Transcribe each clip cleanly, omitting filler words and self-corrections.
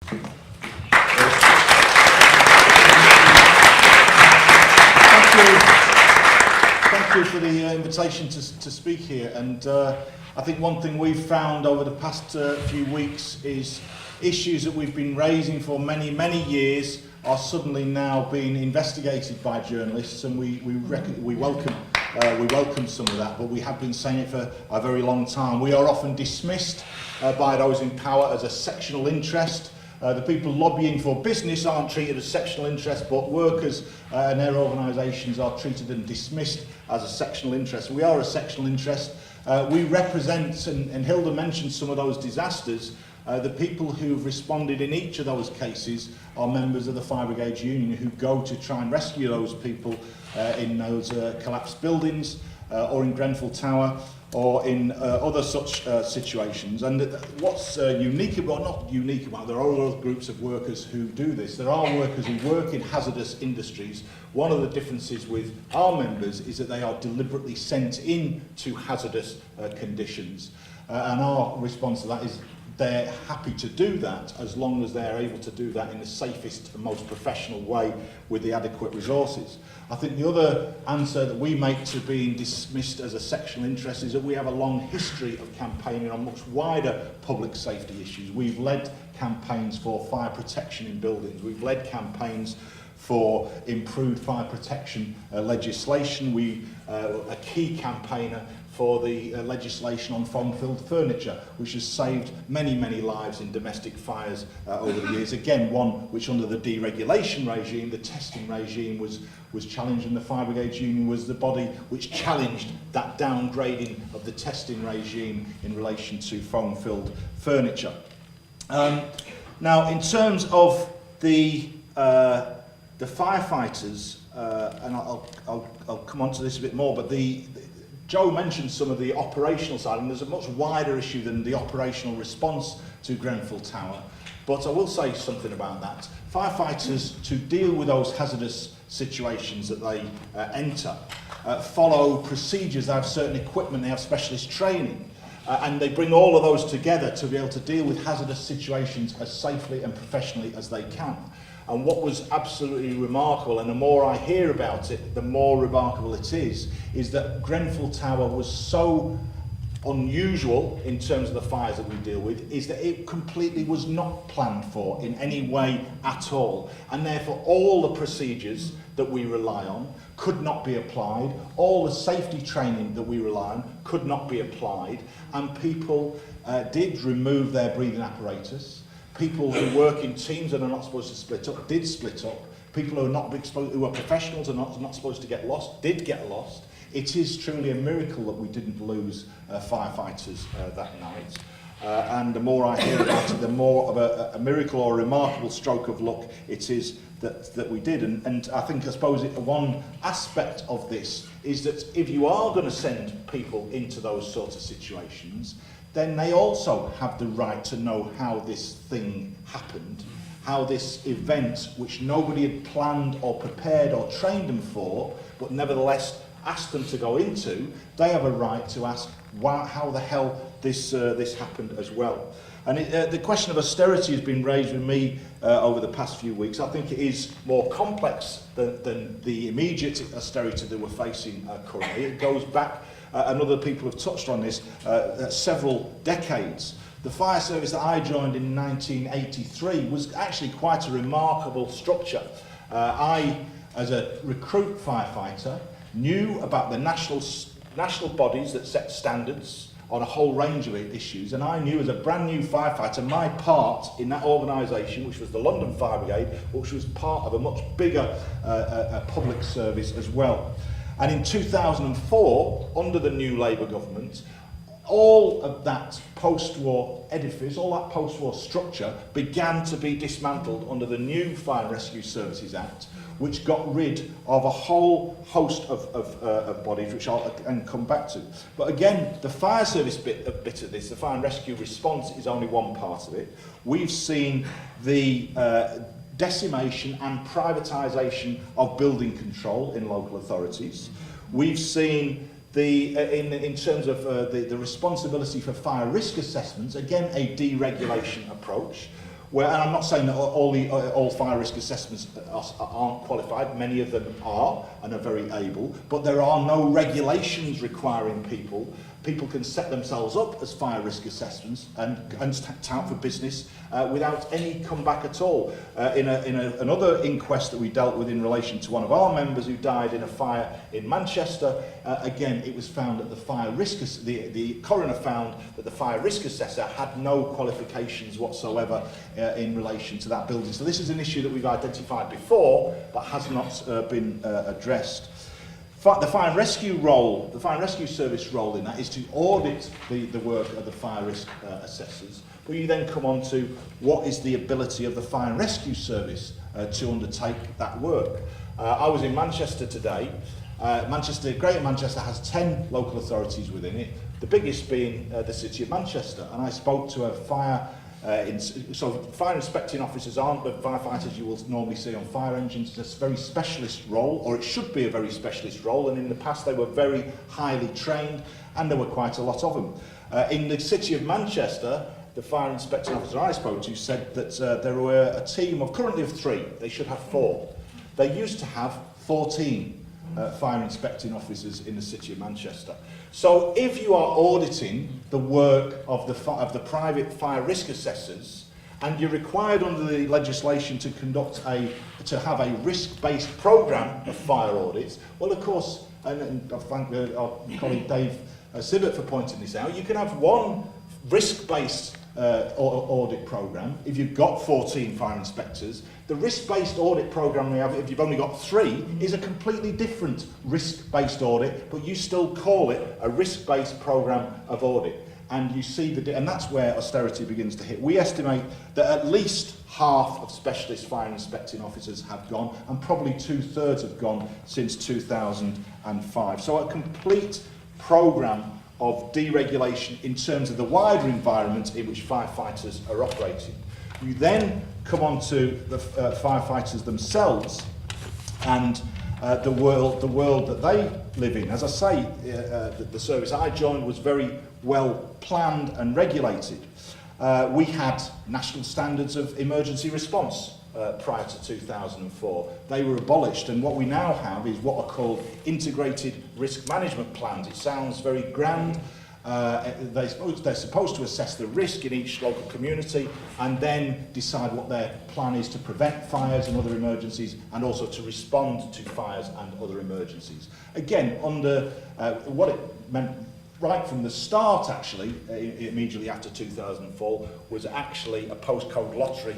Thank you for the invitation to speak here. And I think one thing we've found over the past few weeks is issues that we've been raising for many, many years are suddenly now being investigated by journalists, and we welcome some of that, but we have been saying it for a very long time. We are often dismissed by those in power as a sectional interest. The people lobbying for business aren't treated as sectional interest, but workers and their organisations are treated and dismissed as a sectional interest. We are a sectional interest. We represent, and Hilda mentioned some of those disasters, the people who've responded in each of those cases are members of the Fire Brigade Union who go to try and rescue those people in those collapsed buildings or in Grenfell Tower or in other such situations. And what's unique about, not unique about, there are other groups of workers who do this. There are workers who work in hazardous industries. One of the differences with our members is that they are deliberately sent in to hazardous conditions. And our response to that is they're happy to do that as long as they're able to do that in the safest and most professional way with the adequate resources. I think the other answer that we make to being dismissed as a sectional interest is that we have a long history of campaigning on much wider public safety issues. We've led campaigns for fire protection in buildings. We've led campaigns for improved fire protection legislation. We a key campaigner for the legislation on foam-filled furniture, which has saved many, many lives in domestic fires over the years. Again, one which under the deregulation regime, the testing regime was challenged, and the Fire Brigade Union was the body which challenged that downgrading of the testing regime in relation to foam-filled furniture. Now, in terms of the firefighters, and I'll come on to this a bit more, but Joe mentioned some of the operational side, and there's a much wider issue than the operational response to Grenfell Tower. But I will say something about that. Firefighters, to deal with those hazardous situations that they enter, follow procedures. They have certain equipment, they have specialist training, and they bring all of those together to be able to deal with hazardous situations as safely and professionally as they can. And what was absolutely remarkable, and the more I hear about it, the more remarkable it is that Grenfell Tower was so unusual in terms of the fires that we deal with, is that it completely was not planned for in any way at all. And therefore all the procedures that we rely on could not be applied, all the safety training that we rely on could not be applied, and people did remove their breathing apparatus. People who work in teams and are not supposed to split up did split up. People who are not exposed, who are professionals and not supposed to get lost did get lost. It is truly a miracle that we didn't lose firefighters that night. And the more I hear about it, the more of a miracle or a remarkable stroke of luck it is that we did. And I think, I suppose, one aspect of this is that if you are going to send people into those sorts of situations, then they also have the right to know how this thing happened, how this event, which nobody had planned or prepared or trained them for, but nevertheless asked them to go into, they have a right to ask how the hell this happened as well. And the question of austerity has been raised with me over the past few weeks. I think it is more complex than the immediate austerity that we're facing currently. It goes back, and other people have touched on this, several decades. The fire service that I joined in 1983 was actually quite a remarkable structure. I, as a recruit firefighter, knew about the national bodies that set standards on a whole range of issues, and I knew as a brand new firefighter my part in that organisation, which was the London Fire Brigade, which was part of a much bigger public service as well. And in 2004, under the new Labour government, all of that post-war edifice, all that post-war structure began to be dismantled under the new Fire and Rescue Services Act, which got rid of a whole host of bodies, which I'll come back to. But again, the fire service bit of this, the fire and rescue response, is only one part of it. We've seen the decimation and privatisation of building control in local authorities. We've seen in terms of the responsibility for fire risk assessments, again a deregulation approach. where, and I'm not saying that all fire risk assessments aren't qualified, many of them are and are very able, but there are no regulations requiring people. People can set themselves up as fire risk assessments and tout for business without any comeback at all. In another inquest that we dealt with in relation to one of our members who died in a fire in Manchester, again, it was found that the coroner found that the fire risk assessor had no qualifications whatsoever in relation to that building. So this is an issue that we've identified before, but has not been addressed. The fire and rescue role, the fire and rescue service role in that is to audit the work of the fire risk assessors. But you then come on to what is the ability of the fire and rescue service to undertake that work. I was in Manchester today. Greater Manchester has 10 local authorities within it, the biggest being the City of Manchester. And I spoke to a fire inspecting officers aren't the firefighters you will normally see on fire engines. It's a very specialist role, or it should be a very specialist role, and in the past they were very highly trained, and there were quite a lot of them. In the City of Manchester, the fire inspecting officer I spoke to said that there were a team currently of 3. They should have 4. They used to have 14 fire inspecting officers in the City of Manchester. So if you are auditing the work of the private fire risk assessors, and you're required under the legislation to have a risk-based programme of fire audits, well, of course, and I thank our colleague Dave Sibbett for pointing this out, you can have one risk-based audit programme if you've got 14 fire inspectors. The risk-based audit programme we have, if you've only got 3, is a completely different risk-based audit, but you still call it a risk-based programme of audit. And you see and that's where austerity begins to hit. We estimate that at least half of specialist fire inspecting officers have gone, and probably 2/3 have gone since 2005. So a complete programme of deregulation in terms of the wider environment in which firefighters are operating. You then come on to the firefighters themselves and the world that they live in. As I say, the service I joined was very well planned and regulated. We had national standards of emergency response prior to 2004. They were abolished, and what we now have is what are called integrated risk management plans. It sounds very grand. They're supposed to assess the risk in each local community and then decide what their plan is to prevent fires and other emergencies, and also to respond to fires and other emergencies. Again, under what it meant right from the start, actually, immediately after 2004, was actually a postcode lottery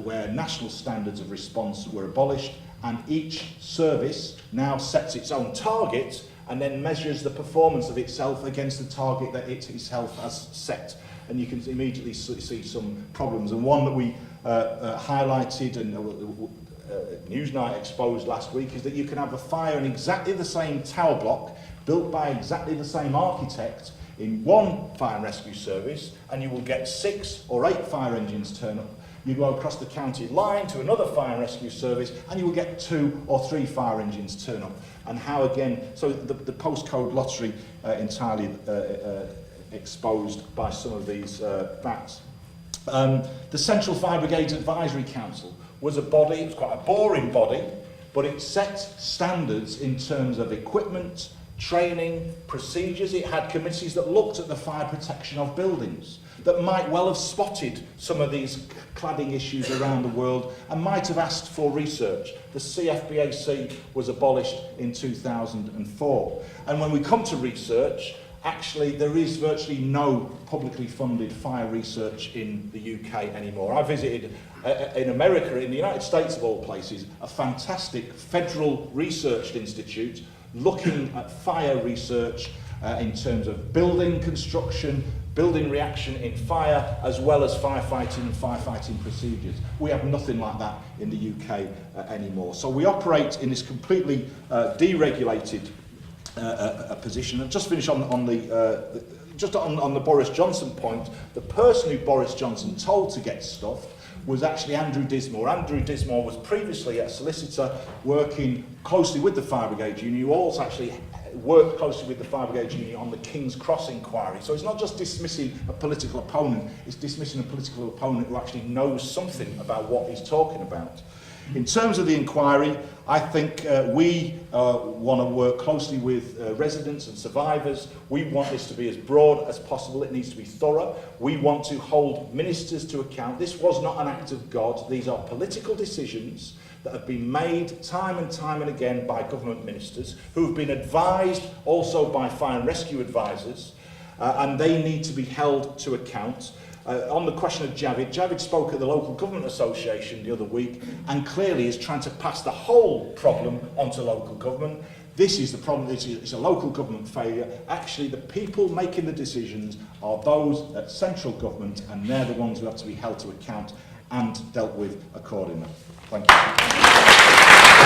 where national standards of response were abolished, and each service now sets its own target and then measures the performance of itself against the target that it itself has set. And you can immediately see some problems. And one that we highlighted and Newsnight exposed last week is that you can have a fire in exactly the same tower block, built by exactly the same architect, in one fire and rescue service, and you will get 6 or 8 fire engines turn up. You go across the county line to another fire and rescue service, and you will get 2 or 3 fire engines turn up. And how, again, so the postcode lottery entirely exposed by some of these facts. The Central Fire Brigades Advisory Council was a body, it was quite a boring body, but it set standards in terms of equipment, training, procedures. It had committees that looked at the fire protection of buildings, that might well have spotted some of these cladding issues around the world and might have asked for research. The CFBAC was abolished in 2004. And when we come to research, actually there is virtually no publicly funded fire research in the UK anymore. I visited in America, in the United States of all places, a fantastic federal research institute looking at fire research in terms of building construction, building reaction in fire, as well as firefighting and firefighting procedures. We have nothing like that in the UK anymore. So we operate in this completely deregulated position. And just finish on the Boris Johnson point, the person who Boris Johnson told to get stuff was actually Andrew Dismore. Andrew Dismore was previously a solicitor working closely with the Fire Brigade Union, who also actually worked closely with the Fire Brigade Union on the King's Cross inquiry. So it's not just dismissing a political opponent, it's dismissing a political opponent who actually knows something about what he's talking about. In terms of the inquiry, I think we want to work closely with residents and survivors. We want this to be as broad as possible. It needs to be thorough. We want to hold ministers to account. This was not an act of God. These are political decisions that have been made time and again by government ministers who have been advised also by fire and rescue advisors, and they need to be held to account. On the question of Javid spoke at the Local Government Association the other week and clearly is trying to pass the whole problem onto local government. This is the problem, it's a local government failure. Actually, the people making the decisions are those at central government, and they're the ones who have to be held to account and dealt with accordingly. Thank you.